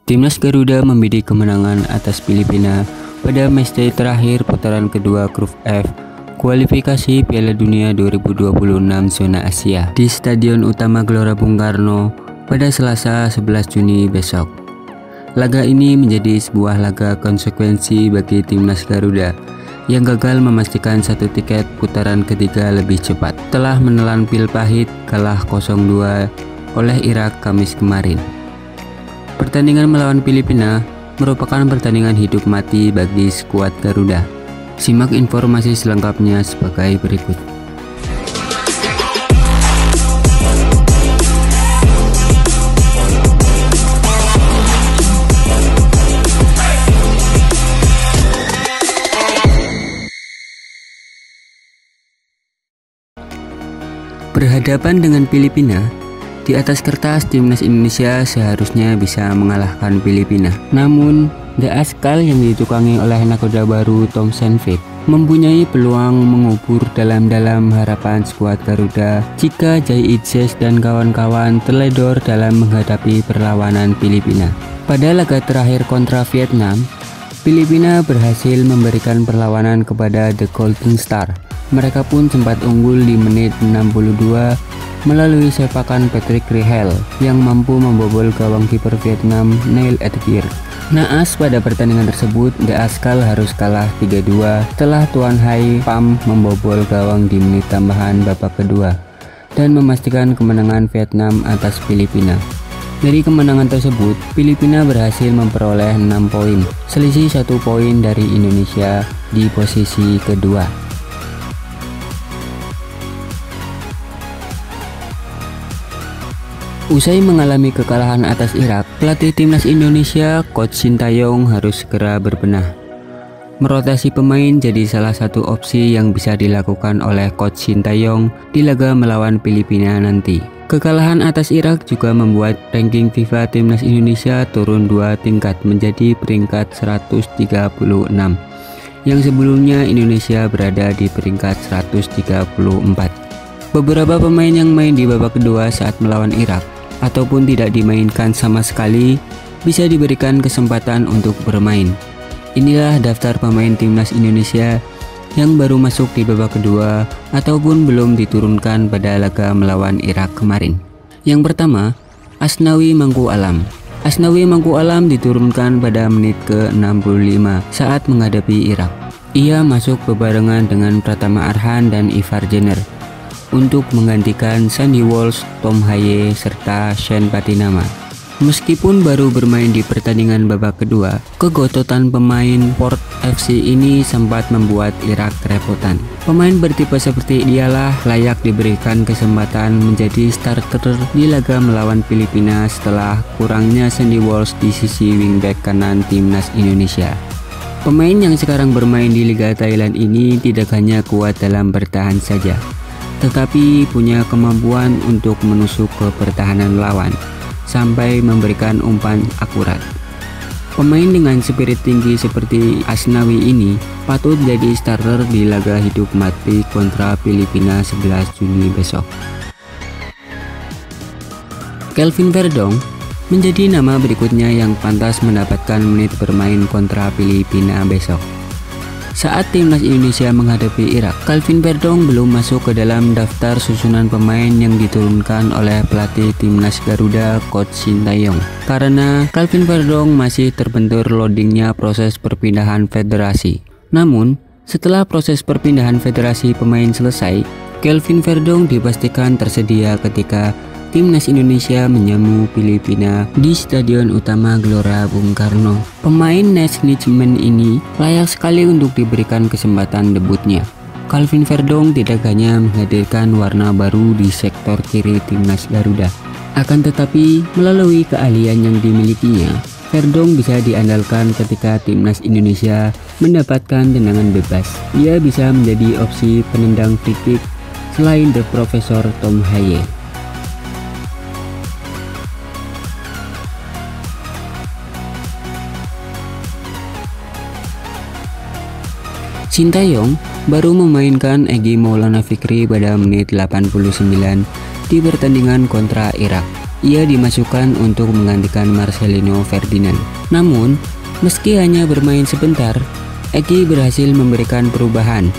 Timnas Garuda membidik kemenangan atas Filipina pada matchday terakhir putaran kedua grup F kualifikasi Piala Dunia 2026 zona Asia di Stadion Utama Gelora Bung Karno pada Selasa 11 Juni besok. Laga ini menjadi sebuah laga konsekuensi bagi Timnas Garuda yang gagal memastikan satu tiket putaran ketiga lebih cepat telah menelan pil pahit kalah 0-2 oleh Irak Kamis kemarin. Pertandingan melawan Filipina merupakan pertandingan hidup mati bagi skuad Garuda. Simak informasi selengkapnya sebagai berikut. Berhadapan dengan Filipina, di atas kertas Timnas Indonesia seharusnya bisa mengalahkan Filipina. Namun, The Askal yang ditukangi oleh nakoda baru Tom Saintfiet mempunyai peluang mengubur dalam-dalam harapan skuad Garuda jika Jai Idses dan kawan-kawan teledor dalam menghadapi perlawanan Filipina. Pada laga terakhir kontra Vietnam, Filipina berhasil memberikan perlawanan kepada The Golden Star. Mereka pun sempat unggul di menit 62 melalui sepakan Patrick Rihel yang mampu membobol gawang kiper Vietnam Neil Edgir. Naas pada pertandingan tersebut, The Askal harus kalah 3-2 setelah Tuan Hai Pham membobol gawang di menit tambahan babak kedua dan memastikan kemenangan Vietnam atas Filipina. Dari kemenangan tersebut, Filipina berhasil memperoleh 6 poin, selisih 1 poin dari Indonesia di posisi kedua. Usai mengalami kekalahan atas Irak, pelatih Timnas Indonesia, Coach Sintayong harus segera berbenah. Merotasi pemain jadi salah satu opsi yang bisa dilakukan oleh Coach Sintayong di laga melawan Filipina nanti. Kekalahan atas Irak juga membuat ranking FIFA Timnas Indonesia turun 2 tingkat menjadi peringkat 136, yang sebelumnya Indonesia berada di peringkat 134. Beberapa pemain yang main di babak kedua saat melawan Irak ataupun tidak dimainkan sama sekali bisa diberikan kesempatan untuk bermain. Inilah daftar pemain Timnas Indonesia yang baru masuk di babak kedua ataupun belum diturunkan pada laga melawan Irak kemarin. Yang pertama, Asnawi Mangku Alam. Asnawi Mangku Alam diturunkan pada menit ke-65 saat menghadapi Irak. Ia masuk bebarengan dengan Pratama Arhan dan Ivar Jenner untuk menggantikan Sandy Walsh, Tom Haye, serta Shane Patinama. Meskipun baru bermain di pertandingan babak kedua, kegototan pemain Port FC ini sempat membuat Irak kerepotan. Pemain bertipe seperti dialah layak diberikan kesempatan menjadi starter di laga melawan Filipina setelah kurangnya Sandy Walsh di sisi wingback kanan Timnas Indonesia. Pemain yang sekarang bermain di Liga Thailand ini tidak hanya kuat dalam bertahan saja, tetapi punya kemampuan untuk menusuk ke pertahanan lawan sampai memberikan umpan akurat. Pemain dengan spirit tinggi seperti Asnawi ini patut jadi starter di laga hidup mati kontra Filipina 11 Juni besok. Kelvin Verdong menjadi nama berikutnya yang pantas mendapatkan menit bermain kontra Filipina besok. Saat Timnas Indonesia menghadapi Irak, Kelvin Verdong belum masuk ke dalam daftar susunan pemain yang diturunkan oleh pelatih Timnas Garuda Coach Sintayong karena Kelvin Verdong masih terbentur loadingnya proses perpindahan federasi. Namun, setelah proses perpindahan federasi pemain selesai, Kelvin Verdong dipastikan tersedia ketika Timnas Indonesia menjamu Filipina di Stadion Utama Gelora Bung Karno. Pemain Nesnijmen ini layak sekali untuk diberikan kesempatan debutnya. Kelvin Verdong tidak hanya menghadirkan warna baru di sektor kiri Timnas Garuda, akan tetapi melalui keahlian yang dimilikinya, Verdong bisa diandalkan ketika Timnas Indonesia mendapatkan tendangan bebas. Ia bisa menjadi opsi penendang free kick selain The Professor Tom Haye. Sintayong baru memainkan Egy Maulana Fikri pada menit 89 di pertandingan kontra Irak. ia dimasukkan untuk menggantikan Marcelino Ferdinand. Namun, meski hanya bermain sebentar, Egy berhasil memberikan perubahan.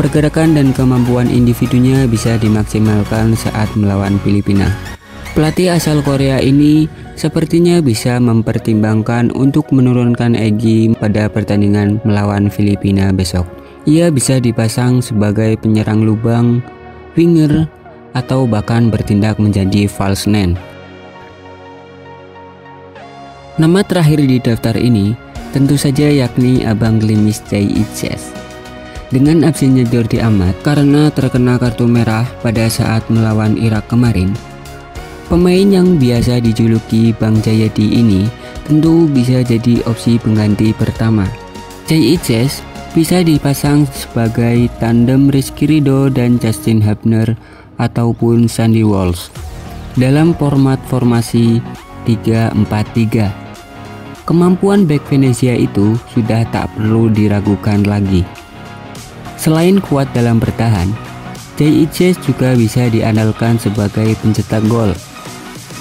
Pergerakan dan kemampuan individunya bisa dimaksimalkan saat melawan Filipina. Pelatih asal Korea ini sepertinya bisa mempertimbangkan untuk menurunkan Egy pada pertandingan melawan Filipina besok. Ia bisa dipasang sebagai penyerang lubang, winger, atau bahkan bertindak menjadi false nine. Nama terakhir di daftar ini tentu saja yakni Abang Gelimis Jay Itzes. Dengan absennya Jordi Amat karena terkena kartu merah pada saat melawan Irak kemarin, pemain yang biasa dijuluki Bang Jayadi ini tentu bisa jadi opsi pengganti pertama. Jay Itzes bisa dipasang sebagai tandem Rizky Ridho dan Justin Hubner ataupun Sandy Walsh dalam format formasi 3-4-3. Kemampuan bek Venezia itu sudah tak perlu diragukan lagi. Selain kuat dalam bertahan, Jay Itzes juga bisa diandalkan sebagai pencetak gol.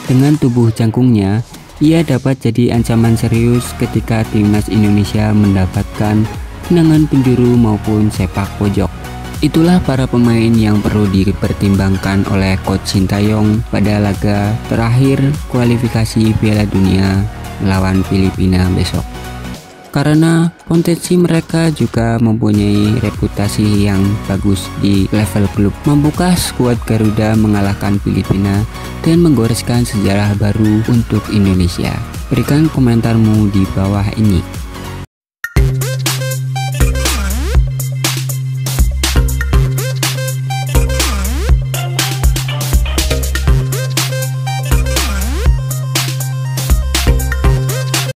Dengan tubuh jangkungnya, ia dapat jadi ancaman serius ketika timnas Indonesia mendapatkan tendangan penjuru maupun sepak pojok. Itulah para pemain yang perlu dipertimbangkan oleh Coach Sintayong pada laga terakhir kualifikasi Piala Dunia melawan Filipina besok. Karena potensi mereka juga mempunyai reputasi yang bagus di level klub. Mampukah skuad Garuda mengalahkan Filipina dan menggoreskan sejarah baru untuk Indonesia? Berikan komentarmu di bawah ini.